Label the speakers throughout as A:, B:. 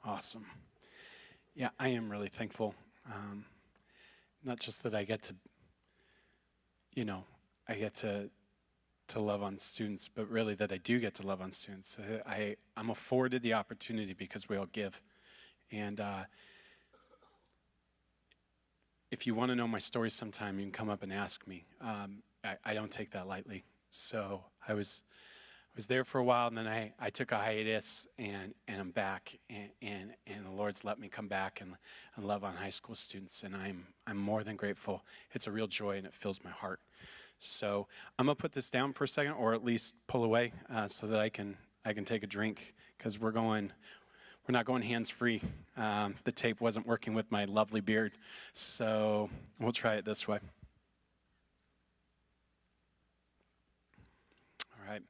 A: Awesome. Yeah, I am really thankful. Not just that I get to, you know, I get to love on students, but really that I do get to love on students. I'm afforded the opportunity because we all give. And if you want to know my story sometime, you can come up and ask me. I don't take that lightly. So I was there for a while, and then I took a hiatus, and I'm back, and the Lord's let me come back and love on high school students, and I'm more than grateful. It's a real joy, and it fills my heart. So I'm gonna put this down for a second, or at least pull away, so that I can take a drink, because we're not going hands-free. The tape wasn't working with my lovely beard, so we'll try it this way. All right.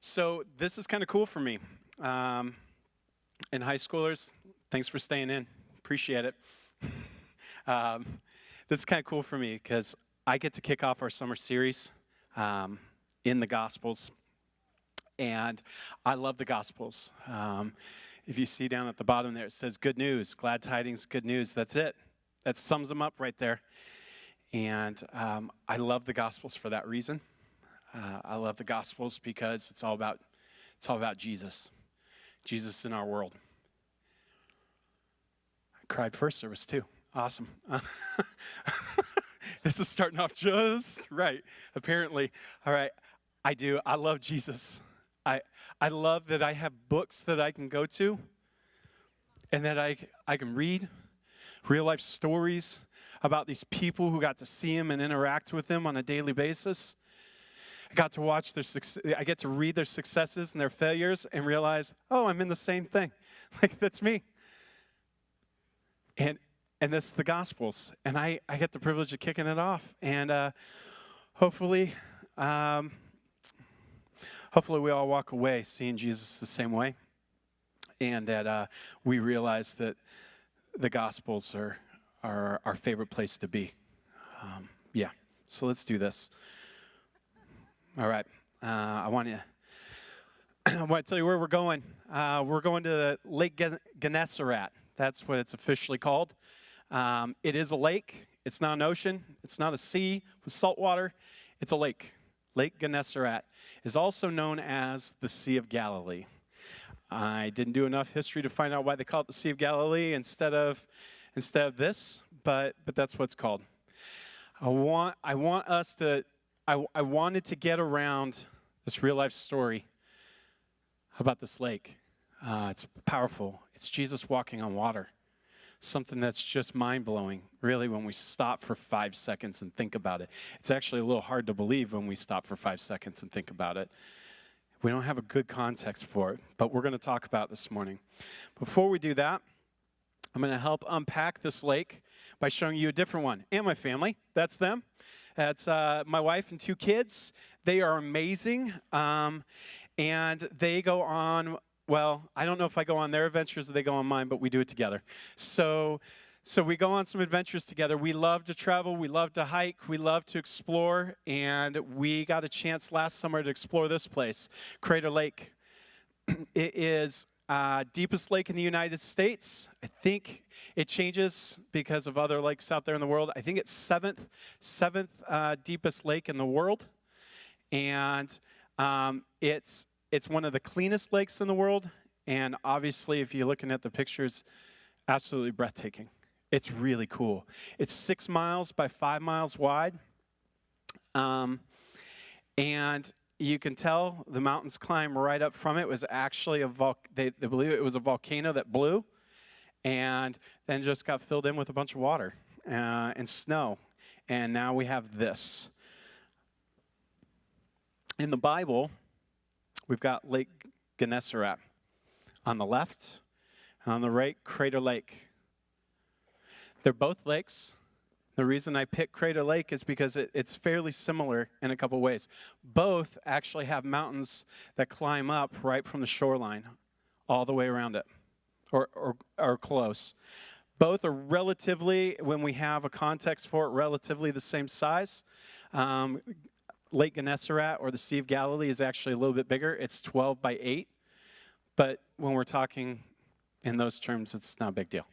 A: So this is kind of cool for me. And high schoolers, thanks for staying in. Appreciate it. This is kind of cool for me because I get to kick off our summer series in the Gospels. And I love the Gospels. If you see down at the bottom there, it says good news, glad tidings, good news. That's it. That sums them up right there. And I love the Gospels for that reason. I love the Gospels because it's all about Jesus. Jesus in our world. I cried first service too. Awesome. This is starting off just right, apparently. All right, I do. I love Jesus. I love that I have books that I can go to and that I can read real life stories about these people who got to see him and interact with him on a daily basis. I got to watch I get to read their successes and their failures and realize, oh, I'm in the same thing. Like, that's me. And this is the Gospels. And I get the privilege of kicking it off. And hopefully we all walk away seeing Jesus the same way. And that we realize that the Gospels are our favorite place to be. Yeah, so let's do this. All right, I want to tell you where we're going. We're going to Lake Gennesaret. That's what it's officially called. It is a lake. It's not an ocean. It's not a sea with salt water. It's a lake. Lake Gennesaret is also known as the Sea of Galilee. I didn't do enough history to find out why they call it the Sea of Galilee instead of this, but that's what it's called. I wanted to get around this real life story about this lake. It's powerful. It's Jesus walking on water. Something that's just mind-blowing, really, when we stop for 5 seconds and think about it. It's actually a little hard to believe when we stop for 5 seconds and think about it. We don't have a good context for it, but we're going to talk about it this morning. Before we do that, I'm going to help unpack this lake by showing you a different one. And my family, that's them. That's my wife and 2 kids. They are amazing, and they go on, well, I don't know if I go on their adventures or they go on mine, but we do it together. So we go on some adventures together. We love to travel. We love to hike. We love to explore, and we got a chance last summer to explore this place, Crater Lake. It is deepest lake in the United States. I think it changes because of other lakes out there in the world. I think it's seventh deepest lake in the world, and it's one of the cleanest lakes in the world. And obviously, if you're looking at the pictures, absolutely breathtaking. It's really cool. It's 6 miles by 5 miles wide, and you can tell the mountains climb right up from it. It was actually they believe it was a volcano that blew and then just got filled in with a bunch of water and snow. And now we have this. In the Bible, we've got Lake Gennesaret on the left, and on the right, Crater Lake. They're both lakes. The reason I picked Crater Lake is because it's fairly similar in a couple ways. Both actually have mountains that climb up right from the shoreline all the way around it, or close. Both are relatively, when we have a context for it, relatively the same size. Lake Gennesaret, or the Sea of Galilee, is actually a little bit bigger. It's 12 by 8. But when we're talking in those terms, it's not a big deal.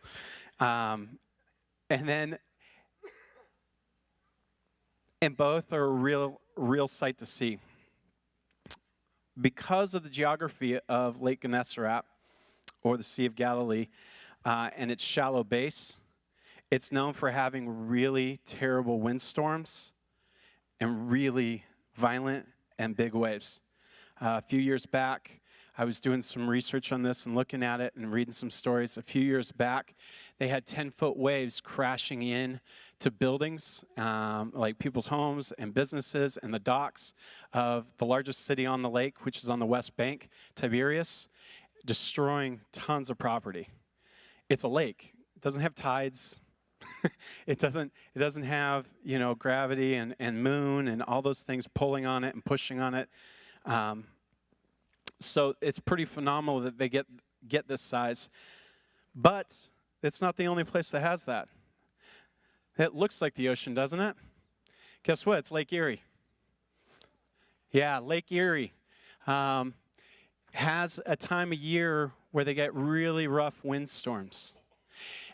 A: And both are a real sight to see. Because of the geography of Lake Gennesaret, or the Sea of Galilee, and its shallow base, it's known for having really terrible windstorms and really violent and big waves. A few years back, I was doing some research on this and looking at it and reading some stories. A few years back, they had 10-foot waves crashing in to buildings, like people's homes and businesses and the docks of the largest city on the lake, which is on the west bank, Tiberias, destroying tons of property. It's a lake. It doesn't have tides. It doesn't have, gravity and moon and all those things pulling on it and pushing on it. So it's pretty phenomenal that they get this size. But it's not the only place that has that. It looks like the ocean, doesn't it? Guess what? It's Lake Erie. Yeah, Lake Erie has a time of year where they get really rough windstorms.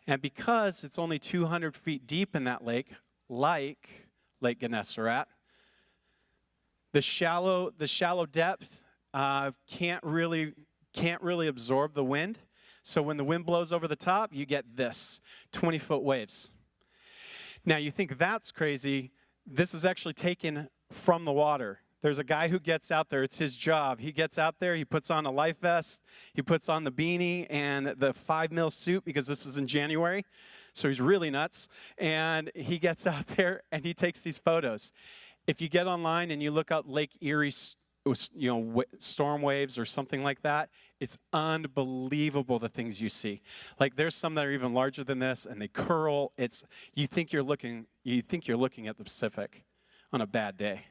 A: And because it's only 200 feet deep in that lake, like Lake Gennesaret, the shallow depth can't really absorb the wind. So when the wind blows over the top, you get this 20-foot waves. Now you think that's crazy. This is actually taken from the water. There's a guy who gets out there. It's his job. He gets out there. He puts on a life vest. He puts on the beanie and the 5 mil suit because this is in January. So he's really nuts. And he gets out there and he takes these photos. If you get online and you look up Lake Erie, storm waves or something like that, it's unbelievable the things you see. Like there's some that are even larger than this, and they curl. You think you're looking at the Pacific on a bad day.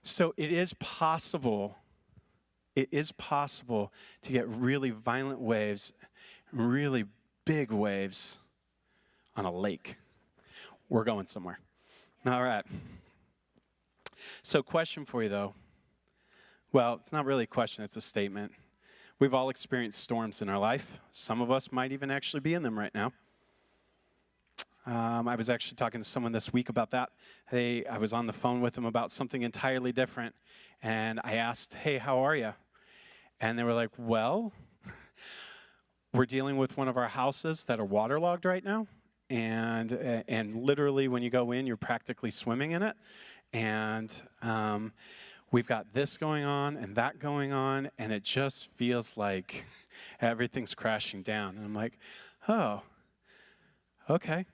A: So it is possible to get really violent waves, really big waves on a lake. We're going somewhere. All right. So question for you, though. Well, it's not really a question, it's a statement. We've all experienced storms in our life. Some of us might even actually be in them right now. I was actually talking to someone this week about that. I was on the phone with them about something entirely different. And I asked, hey, how are you? And they were like, well, we're dealing with one of our houses that are waterlogged right now. And literally when you go in, you're practically swimming in it. And we've got this going on and that going on, and it just feels like everything's crashing down. And I'm like, oh, okay.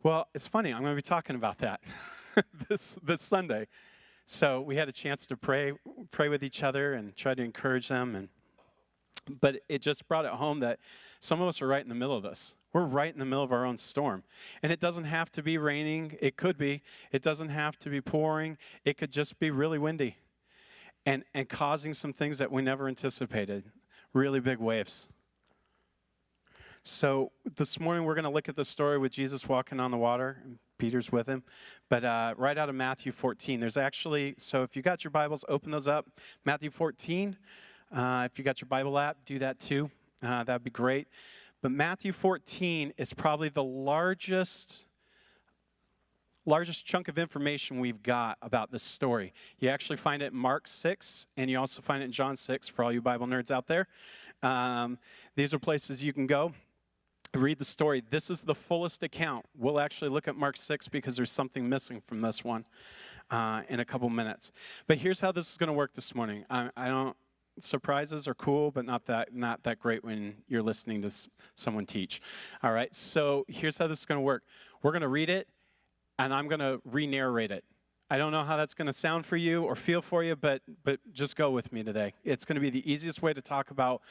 A: Well, it's funny. I'm going to be talking about that this Sunday. So we had a chance to pray with each other and try to encourage them. But it just brought it home that some of us are right in the middle of this. We're right in the middle of our own storm. And it doesn't have to be raining. It could be. It doesn't have to be pouring. It could just be really windy and causing some things that we never anticipated, really big waves. So this morning we're going to look at the story with Jesus walking on the water, and Peter's with him. But right out of Matthew 14, there's actually, so if you got your Bibles, open those up. Matthew 14, if you got your Bible app, do that too. That'd be great. But Matthew 14 is probably the largest chunk of information we've got about this story. You actually find it in Mark 6, and you also find it in John 6 for all you Bible nerds out there. These are places you can go. Read the story. This is the fullest account. We'll actually look at Mark 6 because there's something missing from this one in a couple minutes. But here's how this is going to work this morning. Surprises are cool, but not that great when you're listening to someone teach. All right, so here's how this is going to work. We're going to read it, and I'm going to re-narrate it. I don't know how that's going to sound for you or feel for you, but just go with me today. It's going to be the easiest way to talk about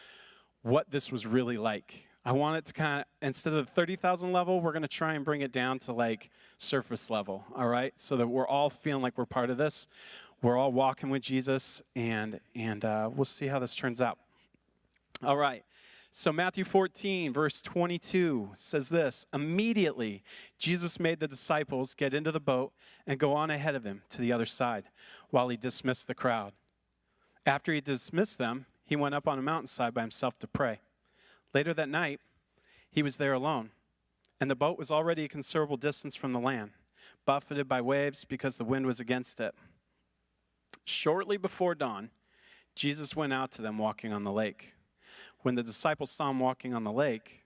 A: what this was really like. I want it to kind of, instead of the 30,000 level, we're going to try and bring it down to like surface level, all right? So that we're all feeling like we're part of this. We're all walking with Jesus, and we'll see how this turns out. All right. So Matthew 14, verse 22 says this: immediately, Jesus made the disciples get into the boat and go on ahead of him to the other side while he dismissed the crowd. After he dismissed them, he went up on a mountainside by himself to pray. Later that night, he was there alone, and the boat was already a considerable distance from the land, buffeted by waves because the wind was against it. Shortly before dawn, Jesus went out to them walking on the lake. When the disciples saw him walking on the lake,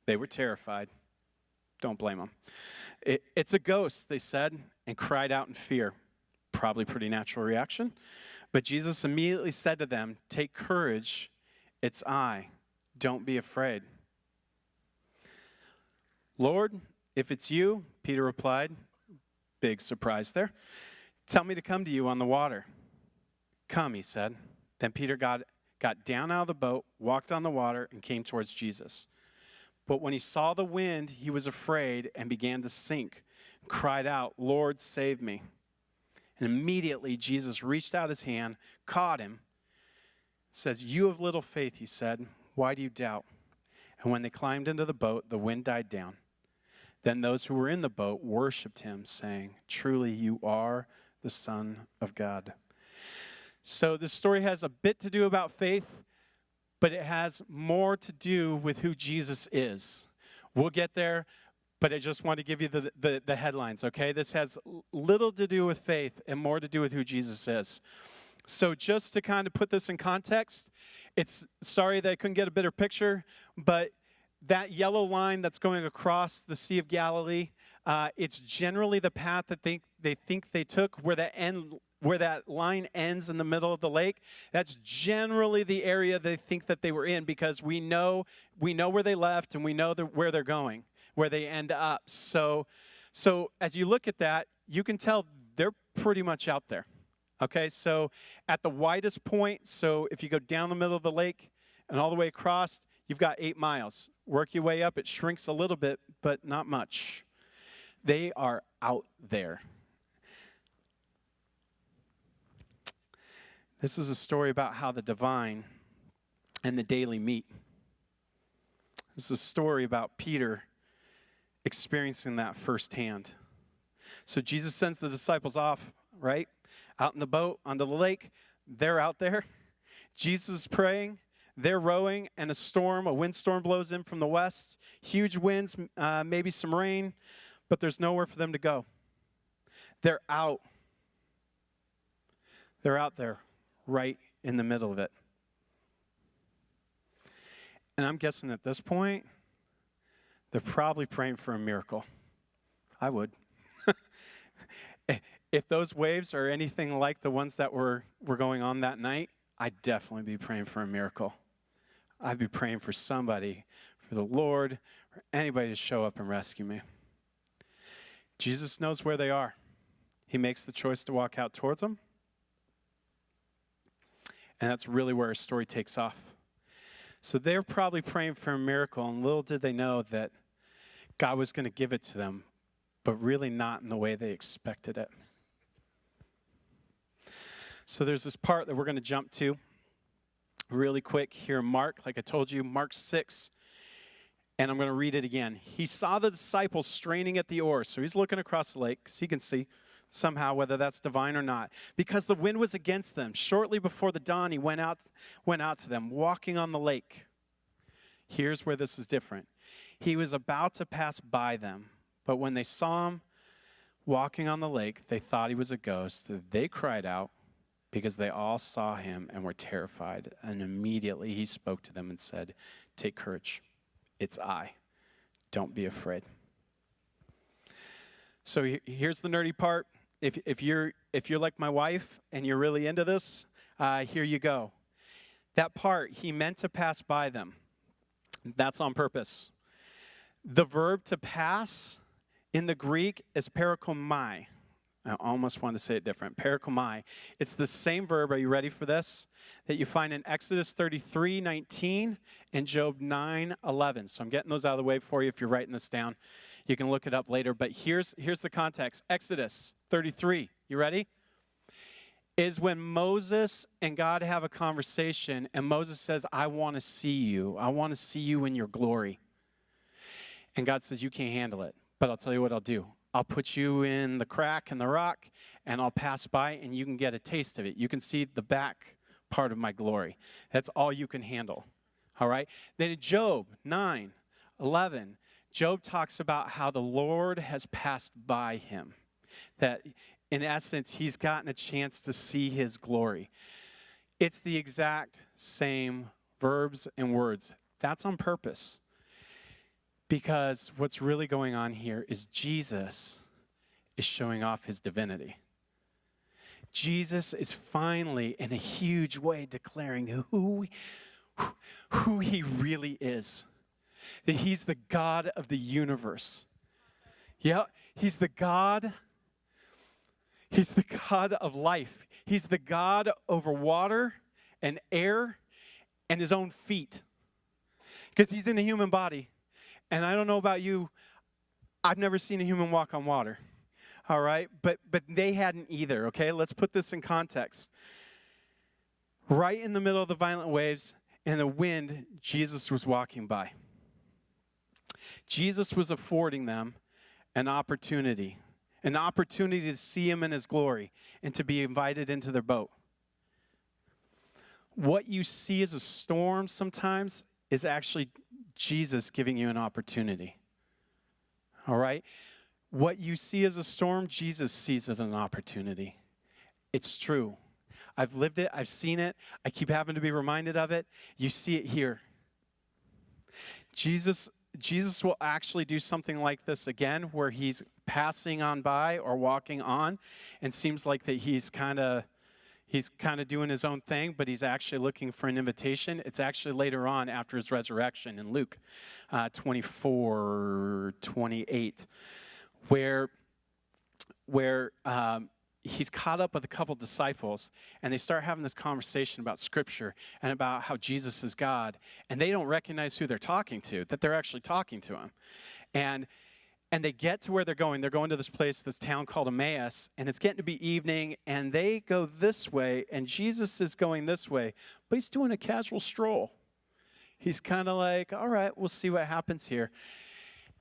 A: they were terrified. Don't blame them. It's a ghost, they said, and cried out in fear. Probably pretty natural reaction. But Jesus immediately said to them, "Take courage, it's I. Don't be afraid." "Lord, if it's you," Peter replied, big surprise there, "tell me to come to you on the water." "Come," he said. Then Peter got down out of the boat, walked on the water, and came towards Jesus. But when he saw the wind, he was afraid and began to sink, and cried out, "Lord, save me." And immediately Jesus reached out his hand, caught him. It says, "You have little faith," he said. "Why do you doubt?" And when they climbed into the boat, the wind died down. Then those who were in the boat worshiped him, saying, "Truly you are the Son of God." So this story has a bit to do about faith, but it has more to do with who Jesus is. We'll get there, but I just want to give you the headlines, okay? This has little to do with faith and more to do with who Jesus is. So just to kind of put this in context, sorry that I couldn't get a better picture, but that yellow line that's going across the Sea of Galilee, it's generally the path that they think they took, where that line ends in the middle of the lake. That's generally the area they think that they were in, because we know where they left, and we know where they're going, where they end up. So as you look at that, you can tell they're pretty much out there. Okay, so at the widest point, so if you go down the middle of the lake and all the way across, you've got 8 miles. Work your way up, it shrinks a little bit, but not much. They are out there. This is a story about how the divine and the daily meet. This is a story about Peter experiencing that firsthand. So Jesus sends the disciples off, right? Out in the boat, onto the lake. They're out there. Jesus is praying. They're rowing, and a windstorm blows in from the west. Huge winds, maybe some rain, but there's nowhere for them to go. They're out. They're out there, right in the middle of it. And I'm guessing at this point, they're probably praying for a miracle. I would. If those waves are anything like the ones that were going on that night, I'd definitely be praying for a miracle. I'd be praying for somebody, for the Lord, or anybody to show up and rescue me. Jesus knows where they are. He makes the choice to walk out towards them. And that's really where our story takes off. So they're probably praying for a miracle, and little did they know that God was going to give it to them, but really not in the way they expected it. So there's this part that we're going to jump to really quick here in Mark. Like I told you, Mark 6, and I'm going to read it again. He saw the disciples straining at the oars. So he's looking across the lake because he can see somehow whether that's divine or not. Because the wind was against them. Shortly before the dawn, he went out to them, walking on the lake. Here's where this is different. He was about to pass by them, but when they saw him walking on the lake, they thought he was a ghost. They cried out because they all saw him and were terrified. And immediately he spoke to them and said, "Take courage. It's I. Don't be afraid." So here's the nerdy part. If you're like my wife and you're really into this, here you go. That part, he meant to pass by them. That's on purpose. The verb to pass in the Greek is perikomai. I almost want to say it different. Perikomai. It's the same verb, are you ready for this? That you find in Exodus 33:19 and Job 9:11. So I'm getting those out of the way for you if you're writing this down. You can look it up later, but here's the context. Exodus 33, you ready? Is when Moses and God have a conversation, and Moses says, "I want to see you. I want to see you in your glory." And God says, "You can't handle it, but I'll tell you what I'll do. I'll put you in the crack in the rock, and I'll pass by, and you can get a taste of it. You can see the back part of my glory. That's all you can handle." All right? Then in Job 9:11, Job talks about how the Lord has passed by him. That in essence, he's gotten a chance to see his glory. It's the exact same verbs and words. That's on purpose. Because what's really going on here is Jesus is showing off his divinity. Jesus is finally, in a huge way, declaring who he really is. That he's the God of the universe. Yeah, he's the God. He's the God of life. He's the God over water and air and his own feet. Because he's in a human body. And I don't know about you, I've never seen a human walk on water. All right? But they hadn't either, okay? Let's put this in context. Right in the middle of the violent waves and the wind, Jesus was walking by. Jesus was affording them an opportunity to see him in his glory and to be invited into their boat. What you see as a storm sometimes is actually Jesus giving you an opportunity. All right? What you see as a storm, Jesus sees as an opportunity. It's true. I've lived it. I've seen it. I keep having to be reminded of it. You see it here. Jesus will actually do something like this again, where he's passing on by or walking on, and seems like that he's kind of doing his own thing, but he's actually looking for an invitation. It's actually later on after his resurrection in Luke 24:28, where he's caught up with a couple disciples, and they start having this conversation about Scripture and about how Jesus is God, and they don't recognize who they're talking to, that they're actually talking to him. And they get to where they're going. They're going to this place, this town called Emmaus, and it's getting to be evening, and they go this way, and Jesus is going this way, but he's doing a casual stroll. He's kind of like, all right, we'll see what happens here.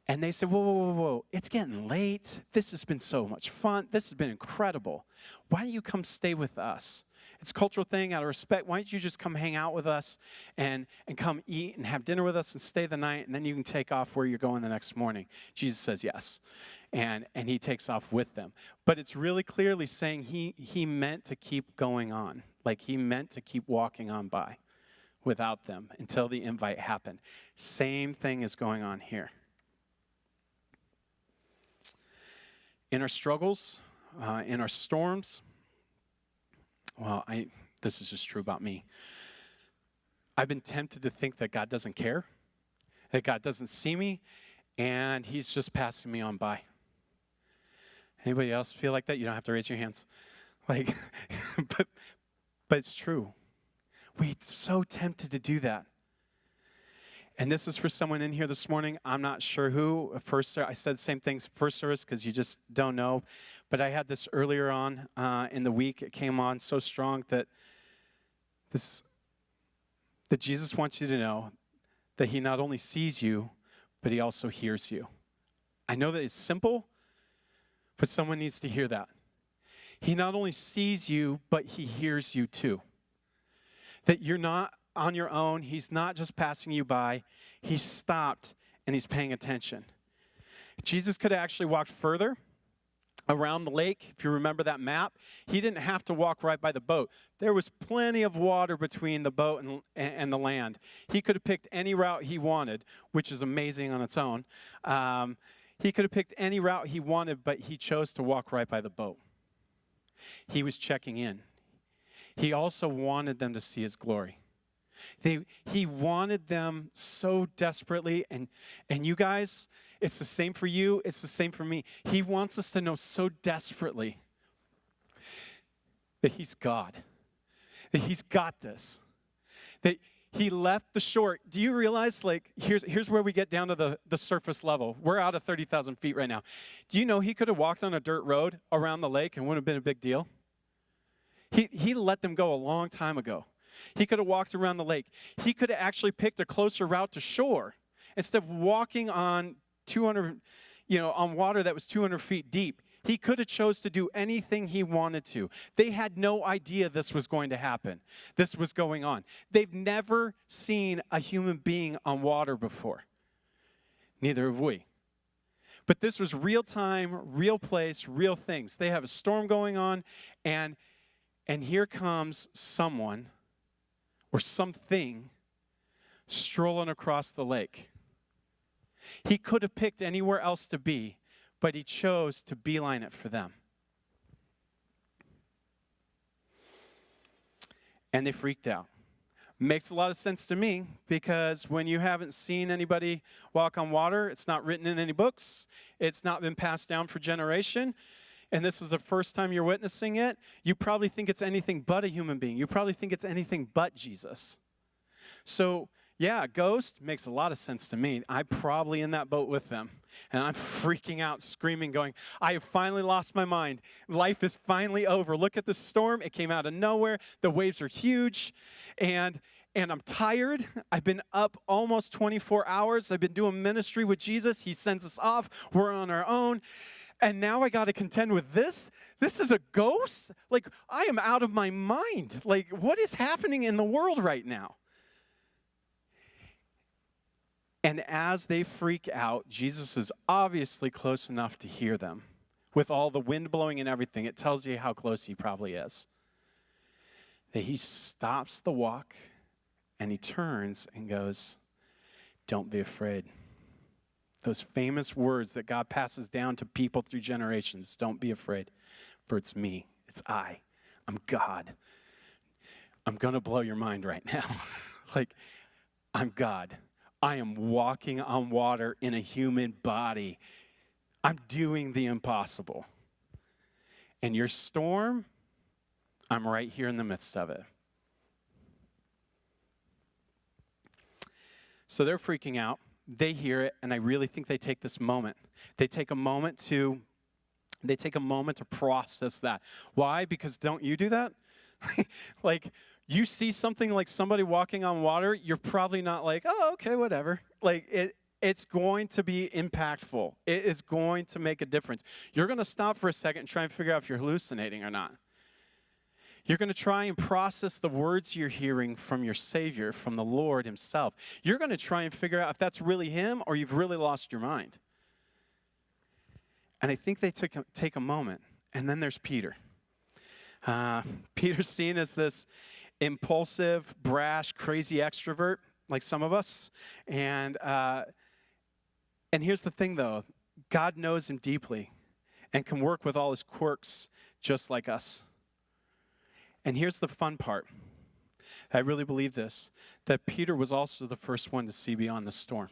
A: And they said, whoa, it's getting late. This has been so much fun. This has been incredible. Why don't you come stay with us? It's a cultural thing out of respect. Why don't you just come hang out with us and come eat and have dinner with us and stay the night, and then you can take off where you're going the next morning. Jesus says yes, and he takes off with them. But it's really clearly saying he meant to keep going on, like he meant to keep walking on by without them until the invite happened. Same thing is going on here. In our struggles, in our storms, well, this is just true about me. I've been tempted to think that God doesn't care, that God doesn't see me, and he's just passing me on by. Anybody else feel like that? You don't have to raise your hands. But it's true. We're so tempted to do that. And this is for someone in here this morning. I'm not sure who. I said the same thing first service because you just don't know. But I had this earlier on in the week. It came on so strong that Jesus wants you to know that he not only sees you, but he also hears you. I know that it's simple, but someone needs to hear that. He not only sees you, but he hears you too. That you're not on your own. He's not just passing you by. He's stopped and he's paying attention. Jesus could have actually walked further around the lake. If you remember that map, he didn't have to walk right by the boat. There was plenty of water between the boat and the land. He could have picked any route he wanted, which is amazing on its own. He could have picked any route he wanted, but he chose to walk right by the boat. He was checking in. He also wanted them to see his glory. He wanted them so desperately, and you guys, it's the same for you, it's the same for me. He wants us to know so desperately that he's God, that he's got this, that he left the shore. Do you realize, here's where we get down to the surface level. We're out of 30,000 feet right now. Do you know he could have walked on a dirt road around the lake and wouldn't have been a big deal? He let them go a long time ago. He could have walked around the lake. He could have actually picked a closer route to shore instead of walking on 200, on water that was 200 feet deep. He could have chose to do anything he wanted to. They had no idea this was going to happen. This was going on. They've never seen a human being on water before. Neither have we. But this was real time, real place, real things. They have a storm going on, and here comes someone or something strolling across the lake. He could have picked anywhere else to be, but he chose to beeline it for them. And they freaked out. Makes a lot of sense to me, because when you haven't seen anybody walk on water, it's not written in any books, it's not been passed down for generation, and this is the first time you're witnessing it, you probably think it's anything but a human being. You probably think it's anything but Jesus. So, yeah, ghost makes a lot of sense to me. I'm probably in that boat with them. And I'm freaking out, screaming, going, I have finally lost my mind. Life is finally over. Look at the storm. It came out of nowhere. The waves are huge. And I'm tired. I've been up almost 24 hours. I've been doing ministry with Jesus. He sends us off. We're on our own. And now I got to contend with this? This is a ghost? Like, I am out of my mind. Like, what is happening in the world right now? And as they freak out, Jesus is obviously close enough to hear them. With all the wind blowing and everything, it tells you how close he probably is. That he stops the walk, and he turns and goes, don't be afraid. Those famous words that God passes down to people through generations. Don't be afraid, for it's me. It's I. I'm God. I'm going to blow your mind right now. Like, I'm God. I am walking on water in a human body. I'm doing the impossible. And your storm, I'm right here in the midst of it. So they're freaking out. They hear it, and I really think they take this moment. They take a moment to process that. Why? Because don't you do that? Like, you see something like somebody walking on water, you're probably not like, oh, okay, whatever. Like, it's going to be impactful. It is going to make a difference. You're going to stop for a second and try and figure out if you're hallucinating or not. You're going to try and process the words you're hearing from your Savior, from the Lord himself. You're going to try and figure out if that's really him or you've really lost your mind. And I think they take a moment. And then there's Peter. Peter's seen as this impulsive, brash, crazy extrovert, like some of us. And here's the thing, though. God knows him deeply and can work with all his quirks just like us. And here's the fun part. I really believe this, that Peter was also the first one to see beyond the storm.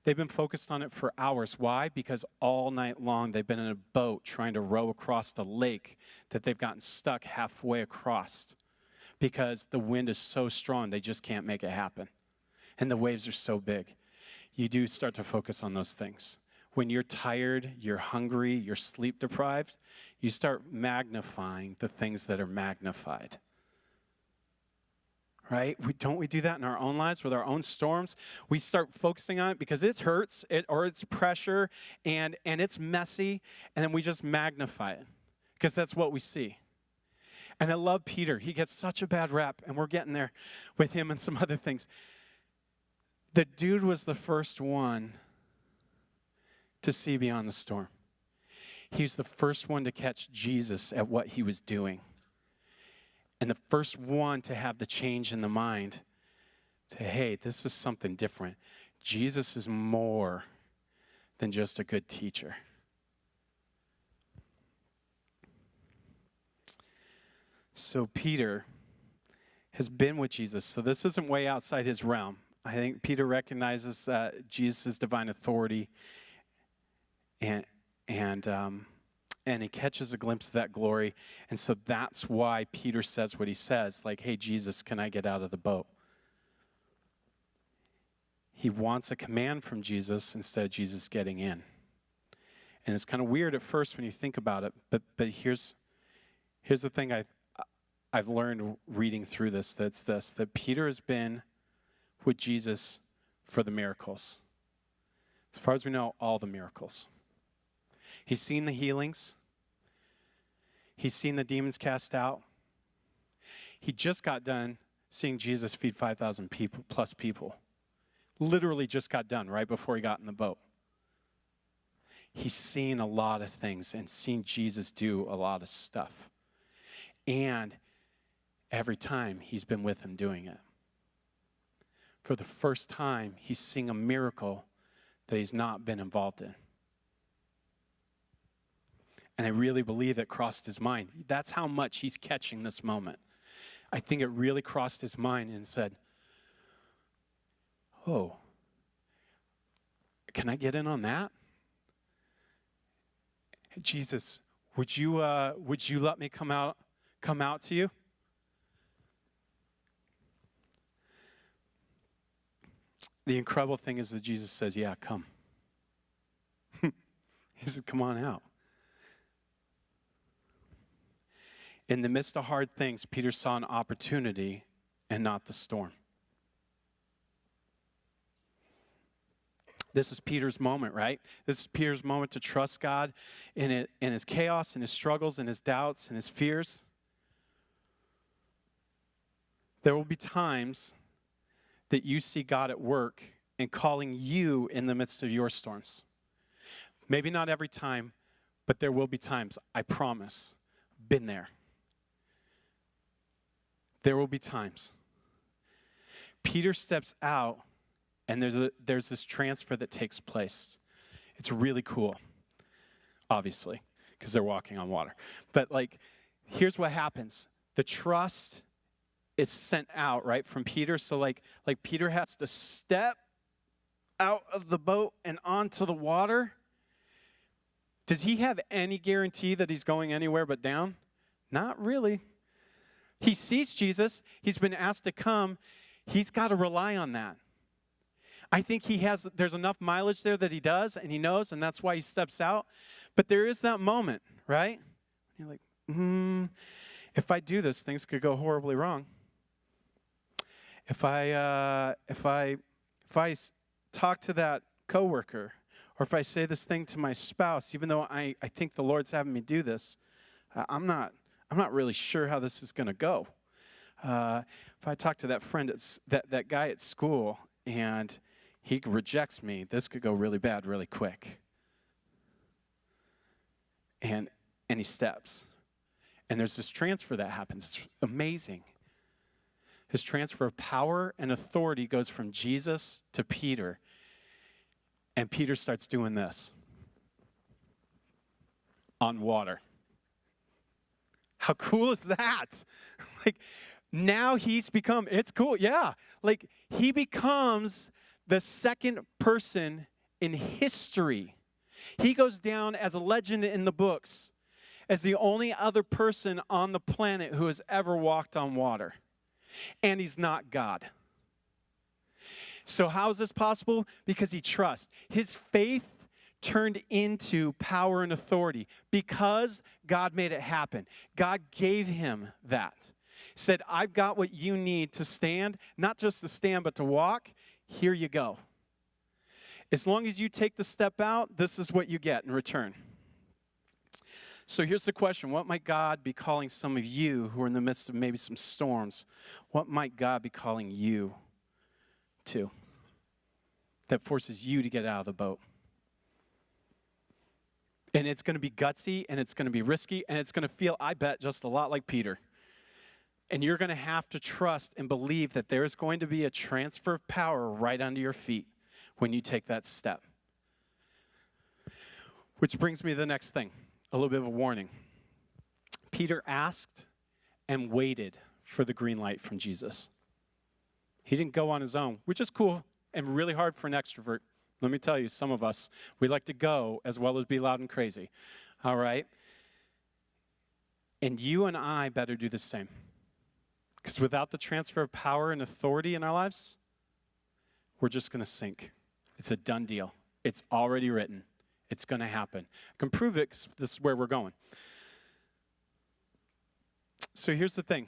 A: They've been focused on it for hours. Why? Because all night long they've been in a boat trying to row across the lake that they've gotten stuck halfway across because the wind is so strong they just can't make it happen. And the waves are so big. You do start to focus on those things. When you're tired, you're hungry, you're sleep deprived, you start magnifying the things that are magnified. Right? Don't we do that in our own lives with our own storms? We start focusing on it because it hurts or it's pressure and it's messy, and then we just magnify it because that's what we see. And I love Peter. He gets such a bad rap, and we're getting there with him and some other things. The dude was the first one to see beyond the storm. He's the first one to catch Jesus at what he was doing. And the first one to have the change in the mind to, hey, this is something different. Jesus is more than just a good teacher. So Peter has been with Jesus. So this isn't way outside his realm. I think Peter recognizes Jesus' divine authority, and he catches a glimpse of that glory. And so that's why Peter says what he says, like, hey, Jesus, can I get out of the boat? He wants a command from Jesus instead of Jesus getting in. And it's kind of weird at first when you think about it, but here's the thing I've learned reading through this, that Peter has been with Jesus for the miracles. As far as we know, all the miracles. He's seen the healings. He's seen the demons cast out. He just got done seeing Jesus feed 5,000 plus people. Literally just got done right before he got in the boat. He's seen a lot of things and seen Jesus do a lot of stuff. And every time he's been with him doing it. For the first time, he's seeing a miracle that he's not been involved in. And I really believe it crossed his mind. That's how much he's catching this moment. I think it really crossed his mind and said, oh, can I get in on that? Jesus, would you let me come out to you? The incredible thing is that Jesus says, yeah, come. He said, come on out. In the midst of hard things, Peter saw an opportunity and not the storm. This is Peter's moment, right? This is Peter's moment to trust God in his chaos, in his struggles, in his doubts, in his fears. There will be times that you see God at work and calling you in the midst of your storms. Maybe not every time, but there will be times, I promise. Been there. There will be times. Peter steps out, and there's this transfer that takes place. It's really cool, obviously, because they're walking on water. But here's what happens. The trust is sent out, right, from Peter. So like Peter has to step out of the boat and onto the water. Does he have any guarantee that he's going anywhere but down? Not really. He sees Jesus. He's been asked to come. He's got to rely on that. I think there's enough mileage there that he does, and he knows, and that's why he steps out. But there is that moment, right? You're like, if I do this, things could go horribly wrong. If I talk to that coworker, or if I say this thing to my spouse, even though I think the Lord's having me do this, I'm not really sure how this is going to go. If I talk to that friend, that guy at school, and he rejects me, this could go really bad really quick. And he steps. And there's this transfer that happens. It's amazing. His transfer of power and authority goes from Jesus to Peter. And Peter starts doing this on water. How cool is that? Now it's cool, yeah. He becomes the second person in history. He goes down as a legend in the books, as the only other person on the planet who has ever walked on water. And he's not God. So how is this possible? Because he trusts. His faith turned into power and authority because God made it happen. God gave him that. He said, I've got what you need to stand, not just to stand, but to walk. Here you go. As long as you take the step out, this is what you get in return. So here's the question. What might God be calling some of you who are in the midst of maybe some storms? What might God be calling you to that forces you to get out of the boat? And it's going to be gutsy, and it's going to be risky, and it's going to feel, I bet, just a lot like Peter. And you're going to have to trust and believe that there's going to be a transfer of power right under your feet when you take that step. Which brings me to the next thing, a little bit of a warning. Peter asked and waited for the green light from Jesus. He didn't go on his own, which is cool and really hard for an extrovert. Let me tell you, some of us, we like to go as well as be loud and crazy. All right? And you and I better do the same. Because without the transfer of power and authority in our lives, we're just going to sink. It's a done deal. It's already written. It's going to happen. I can prove it because this is where we're going. So here's the thing.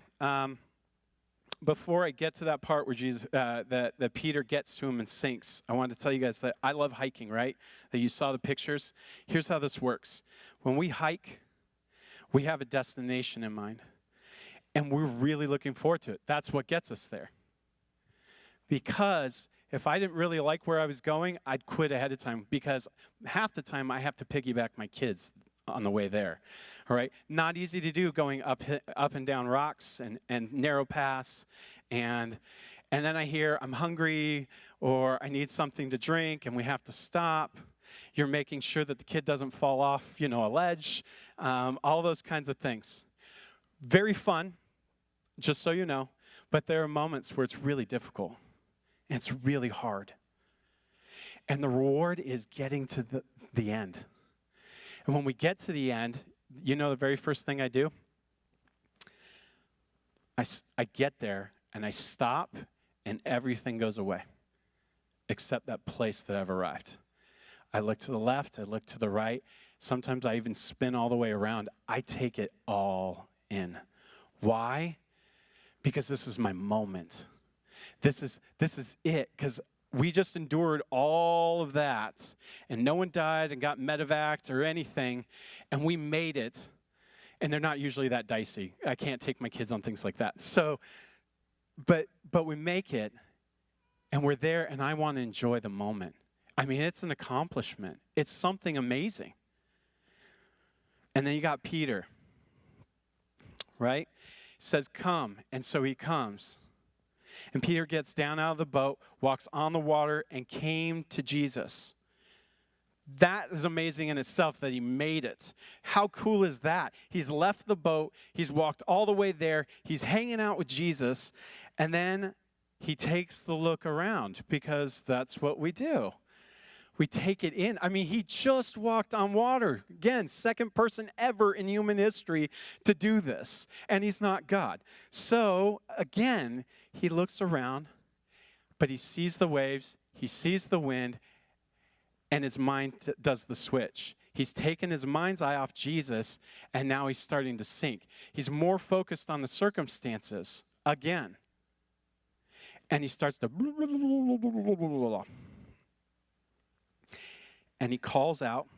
A: before I get to that part where that Peter gets to him and sinks, I wanted to tell you guys that I love hiking, right? That you saw the pictures. Here's how this works. When we hike, we have a destination in mind, and we're really looking forward to it. That's what gets us there. Because if I didn't really like where I was going, I'd quit ahead of time, because half the time I have to piggyback my kids on the way there. All right, not easy to do, going up and down rocks and narrow paths, and then I hear I'm hungry or I need something to drink, and we have to stop. You're making sure that the kid doesn't fall off, a ledge, all those kinds of things. Very fun, just so you know, but there are moments where it's really difficult. And it's really hard. And the reward is getting to the end. And when we get to the end, the very first thing I do? I get there and I stop and everything goes away except that place that I've arrived. I look to the left, I look to the right. Sometimes I even spin all the way around. I take it all in. Why? Because this is my moment. This is it, because we just endured all of that, and no one died and got medevaced or anything, and we made it, and they're not usually that dicey. I can't take my kids on things like that. So, but we make it, and we're there, and I want to enjoy the moment. I mean, it's an accomplishment. It's something amazing. And then you got Peter, right? He says, come, and so he comes. And Peter gets down out of the boat, walks on the water, and came to Jesus. That is amazing in itself that he made it. How cool is that? He's left the boat. He's walked all the way there. He's hanging out with Jesus. And then he takes the look around, because that's what we do. We take it in. I mean, he just walked on water. Again, second person ever in human history to do this. And he's not God. So, again, he looks around, but he sees the waves, he sees the wind, and his mind does the switch. He's taken his mind's eye off Jesus, and now he's starting to sink. He's more focused on the circumstances again. And he starts to... And he calls out,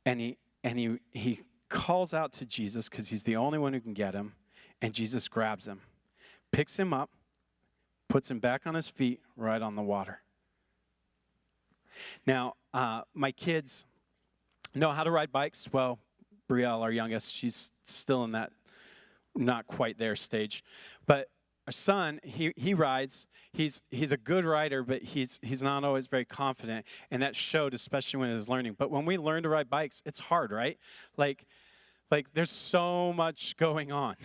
A: and he calls out to Jesus, because he's the only one who can get him, and Jesus grabs him, picks him up, puts him back on his feet right on the water. Now, my kids know how to ride bikes. Well, Brielle, our youngest, she's still in that not quite there stage. But our son, he rides. He's a good rider, but he's not always very confident, and that showed, especially when he was learning. But when we learn to ride bikes, it's hard, right? Like there's so much going on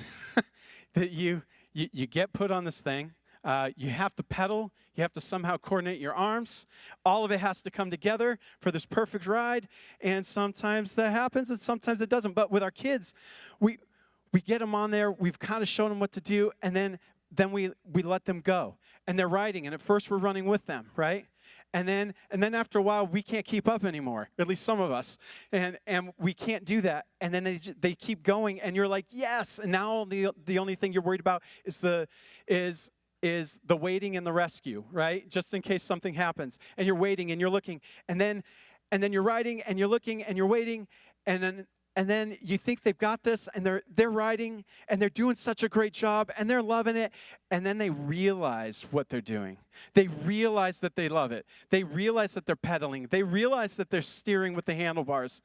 A: that you get put on this thing. You have to pedal. You have to somehow coordinate your arms. All of it has to come together for this perfect ride. And sometimes that happens, and sometimes it doesn't. But with our kids, we get them on there. We've kind of shown them what to do, and then we let them go. And they're riding, and at first we're running with them, right? And then after a while, we can't keep up anymore, at least some of us. And we can't do that. And then they keep going, and you're like, yes. And now the only thing you're worried about is the waiting and the rescue, right? Just in case something happens. And you're waiting, and you're looking. And then you're riding, and you're looking, and you're waiting. And then you think they've got this, and they're riding, and they're doing such a great job, and they're loving it, and then they realize what they're doing. They realize that they love it. They realize that they're pedaling. They realize that they're steering with the handlebars.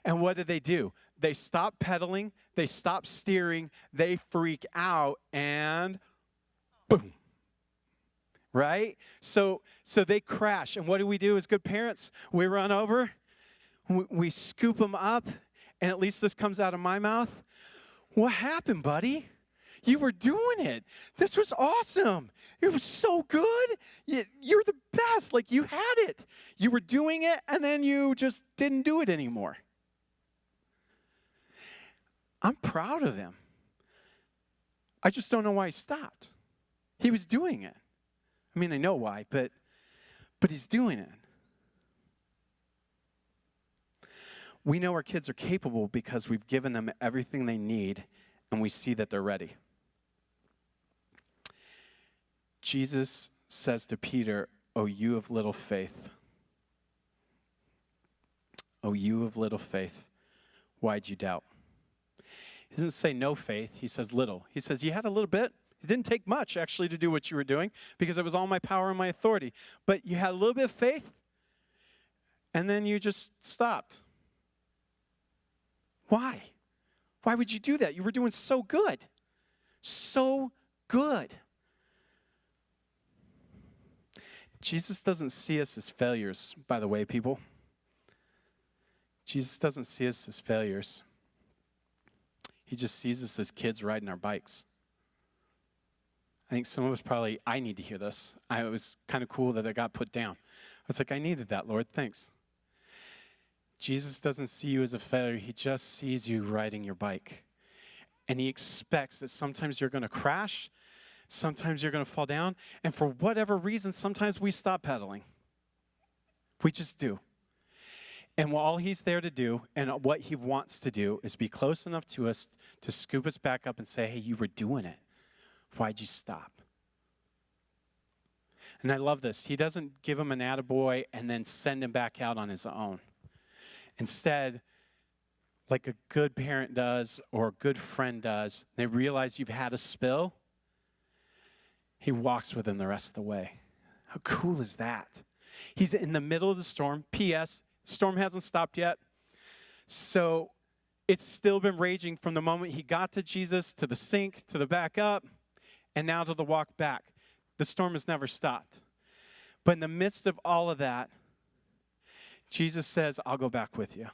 A: And what do? They stop pedaling. They stop steering. They freak out, and boom. Right? So they crash, and what do we do as good parents? We run over. We scoop them up. And at least this comes out of my mouth. What happened, buddy? You were doing it. This was awesome. It was so good. You're the best. Like, you had it. You were doing it, and then you just didn't do it anymore. I'm proud of him. I just don't know why he stopped. He was doing it. I mean, I know why, but he's doing it. We know our kids are capable because we've given them everything they need, and we see that they're ready. Jesus says to Peter, "Oh, you of little faith. Oh, you of little faith. Why'd you doubt?" He doesn't say no faith. He says little. He says, you had a little bit. It didn't take much, actually, to do what you were doing because it was all my power and my authority. But you had a little bit of faith, and then you just stopped. Why? Why would you do that? You were doing so good. So good. Jesus doesn't see us as failures, by the way, people. Jesus doesn't see us as failures. He just sees us as kids riding our bikes. I think some of us probably, I need to hear this. It was kind of cool that it got put down. I was like, I needed that, Lord, thanks. Jesus doesn't see you as a failure. He just sees you riding your bike. And he expects that sometimes you're going to crash, sometimes you're going to fall down, and for whatever reason, sometimes we stop pedaling. We just do. And all he's there to do, and what he wants to do, is be close enough to us to scoop us back up and say, hey, you were doing it. Why'd you stop? And I love this. He doesn't give him an attaboy and then send him back out on his own. Instead, like a good parent does or a good friend does, they realize you've had a spill, he walks with them the rest of the way. How cool is that? He's in the middle of the storm. P.S. Storm hasn't stopped yet. So it's still been raging from the moment he got to Jesus, to the sink, to the back up, and now to the walk back. The storm has never stopped. But in the midst of all of that, Jesus says, I'll go back with you.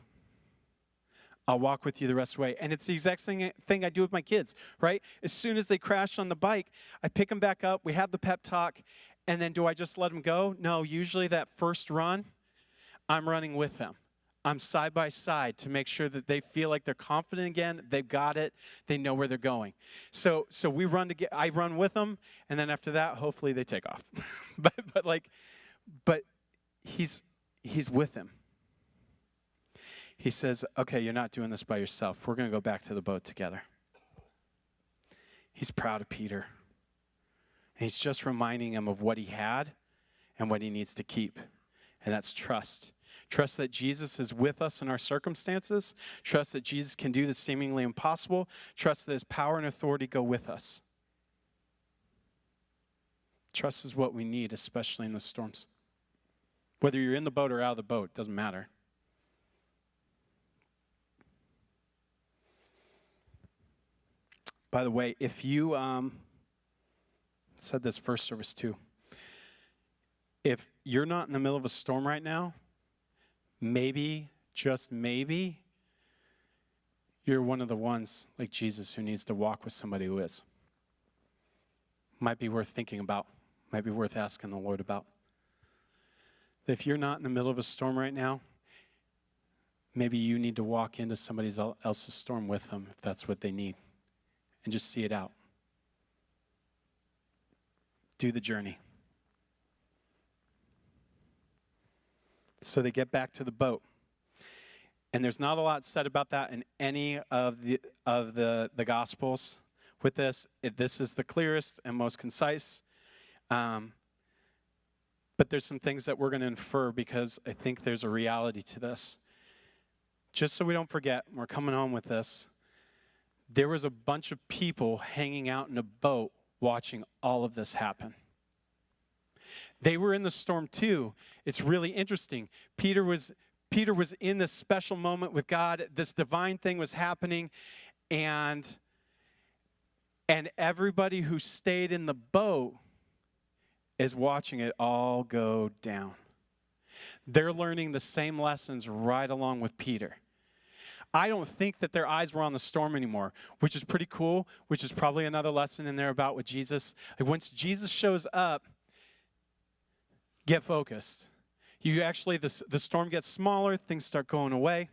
A: I'll walk with you the rest of the way. And it's the exact thing I do with my kids, right? As soon as they crash on the bike, I pick them back up, we have the pep talk, and then do I just let them go? No, usually that first run, I'm running with them. I'm side by side to make sure that they feel like they're confident again, they've got it, they know where they're going. So we run together, I run with them, and then after that, hopefully they take off. but he's with him. He says, okay, you're not doing this by yourself. We're going to go back to the boat together. He's proud of Peter. And he's just reminding him of what he had and what he needs to keep. And that's trust. Trust that Jesus is with us in our circumstances. Trust that Jesus can do the seemingly impossible. Trust that his power and authority go with us. Trust is what we need, especially in the storms. Whether you're in the boat or out of the boat, doesn't matter. By the way, if you said this first service too, if you're not in the middle of a storm right now, maybe, just maybe, you're one of the ones like Jesus who needs to walk with somebody who is. Might be worth thinking about, might be worth asking the Lord about. If you're not in the middle of a storm right now, maybe you need to walk into somebody else's storm with them if that's what they need. And just see it out. Do the journey. So they get back to the boat. And there's not a lot said about that in any of the Gospels with this. This is the clearest and most concise. But there's some things that we're going to infer because I think there's a reality to this. Just so we don't forget, we're coming home with this. There was a bunch of people hanging out in a boat watching all of this happen. They were in the storm too. It's really interesting. Peter was in this special moment with God. This divine thing was happening, and everybody who stayed in the boat is watching it all go down. They're learning the same lessons right along with Peter. I don't think that their eyes were on the storm anymore, which is pretty cool, which is probably another lesson in there about with Jesus. Like once Jesus shows up, get focused. You actually, the storm gets smaller, things start going away,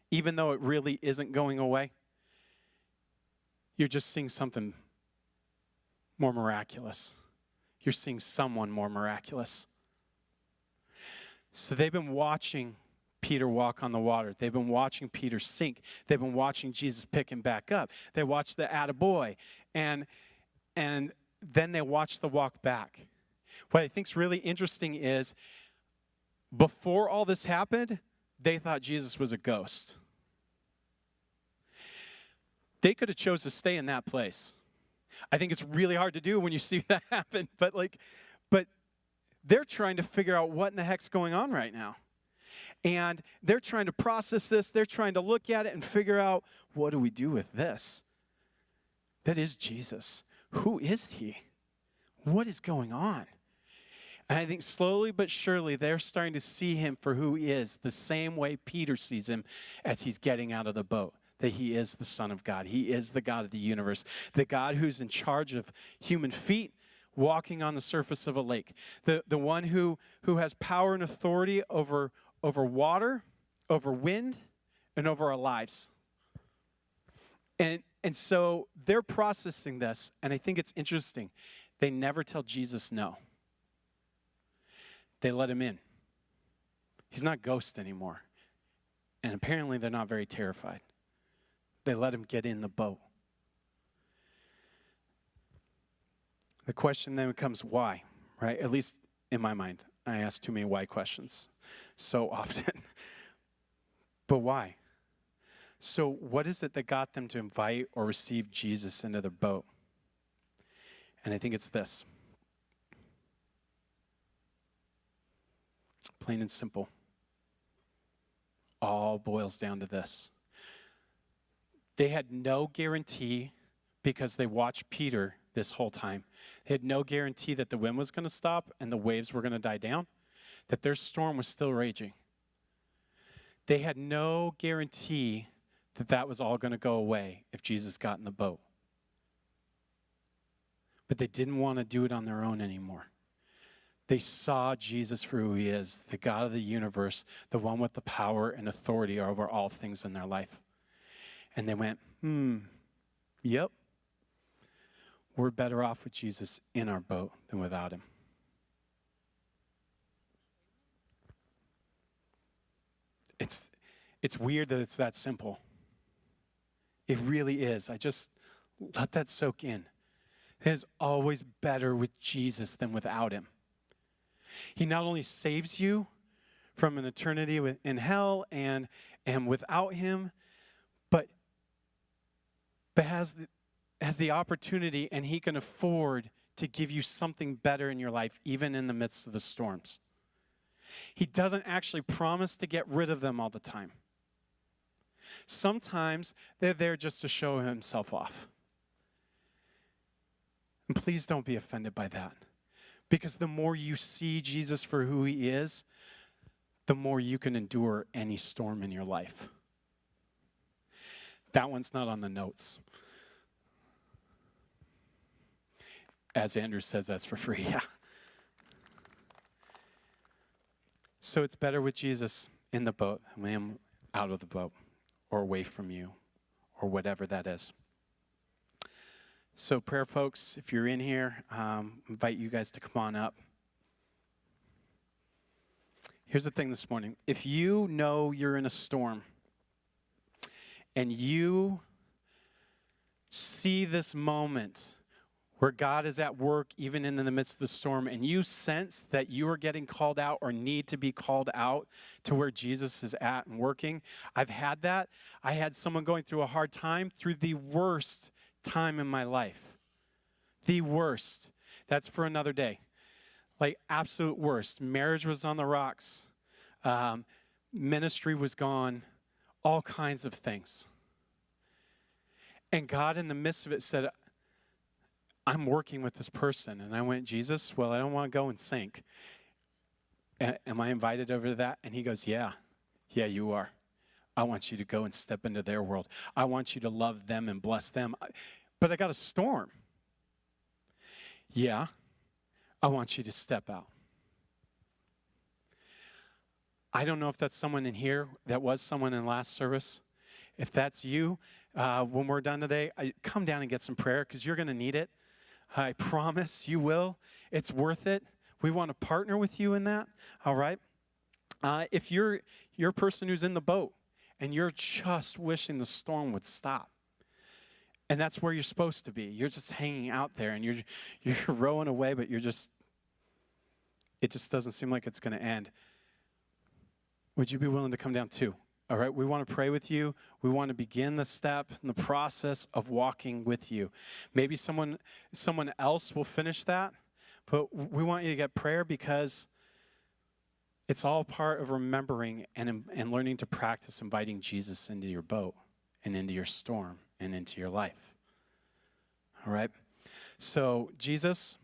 A: even though it really isn't going away. You're just seeing something more miraculous. You're seeing someone more miraculous. So they've been watching Peter walk on the water. They've been watching Peter sink. They've been watching Jesus pick him back up. They watched the attaboy. And then they watch the walk back. What I think is really interesting is before all this happened, they thought Jesus was a ghost. They could have chose to stay in that place. I think it's really hard to do when you see that happen, but they're trying to figure out what in the heck's going on right now. And they're trying to process this. They're trying to look at it and figure out, what do we do with this? That is Jesus. Who is he? What is going on? And I think slowly but surely they're starting to see him for who he is, the same way Peter sees him as he's getting out of the boat, that he is the Son of God. He is the God of the universe, the God who's in charge of human feet, walking on the surface of a lake, the one who has power and authority over water, over wind, and over our lives. And so they're processing this, and I think it's interesting. They never tell Jesus no. They let him in. He's not ghost anymore. And apparently they're not very terrified. They let him get in the boat. The question then becomes why, right? At least in my mind. I ask too many why questions so often. But why? So what is it that got them to invite or receive Jesus into their boat? And I think it's this. Plain and simple. All boils down to this. They had no guarantee, because they watched Peter this whole time. They had no guarantee that the wind was going to stop and the waves were going to die down, that their storm was still raging. They had no guarantee that that was all going to go away if Jesus got in the boat. But they didn't want to do it on their own anymore. They saw Jesus for who he is, the God of the universe, the one with the power and authority over all things in their life. And they went, yep, we're better off with Jesus in our boat than without him. It's weird that it's that simple. It really is. I just let that soak in. It is always better with Jesus than without him. He not only saves you from an eternity in hell and without him, but has the opportunity, and he can afford to give you something better in your life, even in the midst of the storms. He doesn't actually promise to get rid of them all the time. Sometimes they're there just to show himself off. And please don't be offended by that. Because the more you see Jesus for who he is, the more you can endure any storm in your life. That one's not on the notes. As Andrew says, that's for free, yeah. So it's better with Jesus in the boat than with him out of the boat or away from you or whatever that is. So prayer folks, if you're in here, invite you guys to come on up. Here's the thing this morning. If you know you're in a storm and you see this moment where God is at work even in the midst of the storm, and you sense that you are getting called out or need to be called out to where Jesus is at and working. I've had that. I had someone going through a hard time through the worst time in my life. The worst. That's for another day. Like absolute worst. Marriage was on the rocks. Ministry was gone. All kinds of things. And God in the midst of it said, I'm working with this person. And I went, Jesus, well, I don't want to go and sink. Am I invited over to that? And he goes, yeah, you are. I want you to go and step into their world. I want you to love them and bless them. But I got a storm. Yeah, I want you to step out. I don't know if that's someone in here. That was someone in last service. If that's you, when we're done today, come down and get some prayer because you're going to need it. I promise you will. It's worth it. We want to partner with you in that, all right? If you're a person who's in the boat and you're just wishing the storm would stop, And that's where you're supposed to be. You're just hanging out there and you're rowing away, but it just doesn't seem like it's going to end. Would you be willing to come down too? All right, we want to pray with you. We want to begin the step and the process of walking with you. Maybe someone else will finish that, but we want you to get prayer because it's all part of remembering and learning to practice inviting Jesus into your boat and into your storm and into your life. All right? So, Jesus,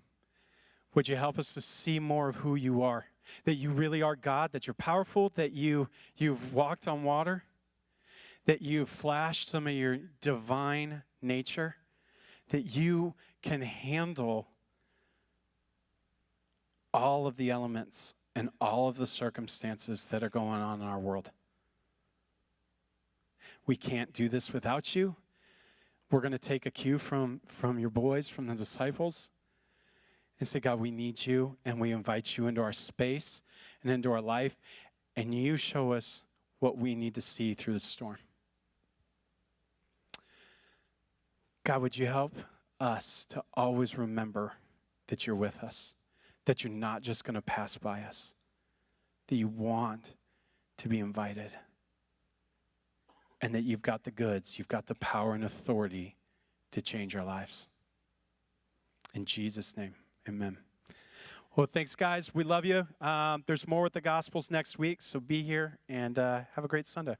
A: would you help us to see more of who you are? That you really are God, that you're powerful, that you've walked on water, that you've flashed some of your divine nature, that you can handle all of the elements and all of the circumstances that are going on in our world. We can't do this without you. We're going to take a cue from your boys, from the disciples, and say, God, we need you, and we invite you into our space and into our life, and you show us what we need to see through the storm. God, would you help us to always remember that you're with us, that you're not just going to pass by us, that you want to be invited, and that you've got the goods, you've got the power and authority to change our lives. In Jesus' name, amen. Well, thanks, guys. We love you. There's more with the Gospels next week, so be here and have a great Sunday.